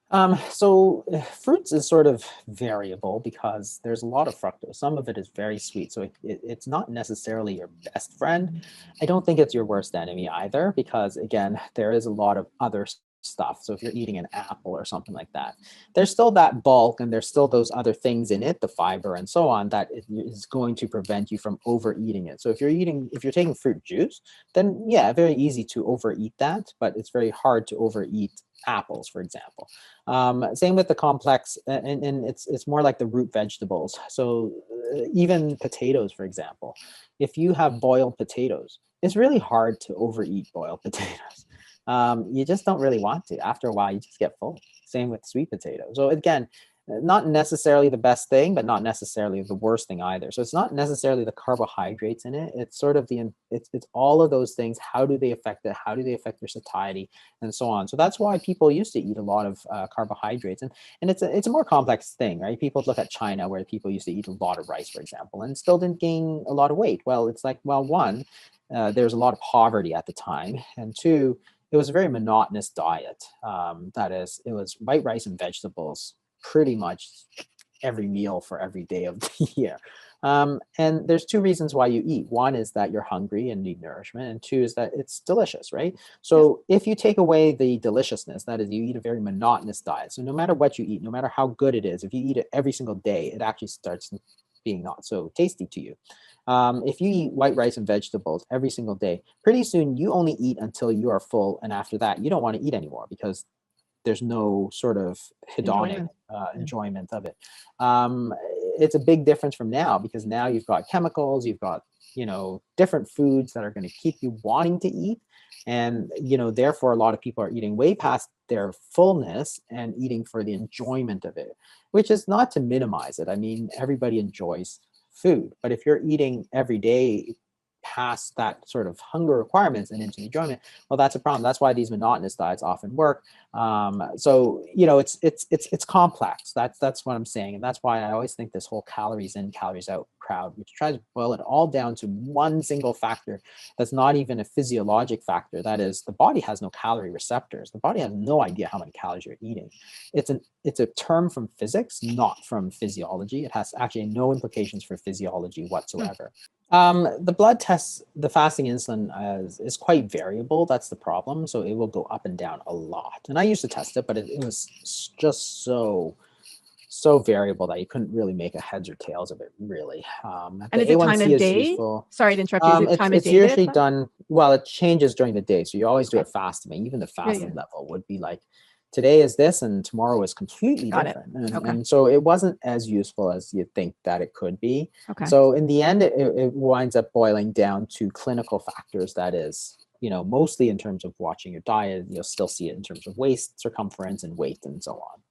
Fruits is sort of variable because there's a lot of fructose. Some of it is very sweet, so it's not necessarily your best friend. I don't think it's your worst enemy either, because again, there is a lot of other stuff. So if you're eating an apple or something like that, there's still that bulk and there's still those other things in it, the fiber and so on, that is going to prevent you from overeating it. So if you're taking fruit juice, then yeah, very easy to overeat that, but it's very hard to overeat apples, for example. Same with the complex, and it's more like the root vegetables. So even potatoes, for example, if you have boiled potatoes, it's really hard to overeat boiled potatoes. You just don't really want to. After a while, you just get full. Same with sweet potatoes. So again, not necessarily the best thing, but not necessarily the worst thing either. So it's not necessarily the carbohydrates in it. It's sort of it's all of those things. How do they affect it? How do they affect your satiety and so on? So that's why people used to eat a lot of carbohydrates, and it's a more complex thing, right? People look at China where people used to eat a lot of rice, for example, and still didn't gain a lot of weight. Well, it's like, well, one, there's a lot of poverty at the time, and two, it was a very monotonous diet. That is, it was white rice and vegetables pretty much every meal for every day of the year. And there's two reasons why you eat. One is that you're hungry and need nourishment, and two is that it's delicious, right? Yes. So if you take away the deliciousness, that is, you eat a very monotonous diet. So no matter what you eat, no matter how good it is, if you eat it every single day, it actually starts being not so tasty to you. If you eat white rice and vegetables every single day, pretty soon you only eat until you are full, and after that, you don't want to eat anymore because there's no sort of hedonic Enjoyment. Yeah. enjoyment of it. Um, it's a big difference from now, because now you've got chemicals, you've got, different foods that are going to keep you wanting to eat, and therefore a lot of people are eating way past their fullness and eating for the enjoyment of it, which is not to minimize it. I mean, everybody enjoys food, but if you're eating every day past that sort of hunger requirements and into enjoyment, well, that's a problem. That's why these monotonous diets often work. It's complex. That's what I'm saying, and that's why I always think this whole calories in, calories out crowd, which tries to boil it all down to one single factor that's not even a physiologic factor. That is, the body has no calorie receptors. The body has no idea how many calories you're eating. It's a term from physics, not from physiology. It has actually no implications for physiology Hmm. whatsoever. The blood tests, the fasting insulin is quite variable. That's the problem. So it will go up and down a lot. And I used to test it, but it was just so variable that you couldn't really make a heads or tails of it, really. And is The it time A1C of is day? useful. Sorry to interrupt you. Is it It's time of it's day that it's usually on? done, well, it changes during the day. So you always do Okay. it fasting. Even the Yeah, yeah. fasted level would be like, today is this and tomorrow is completely Got it. different. And, Okay. and so it wasn't as useful as you think that it could be. Okay. So in the end, it winds up boiling down to clinical factors. That is, mostly in terms of watching your diet. You'll still see it in terms of waist circumference and weight and so on.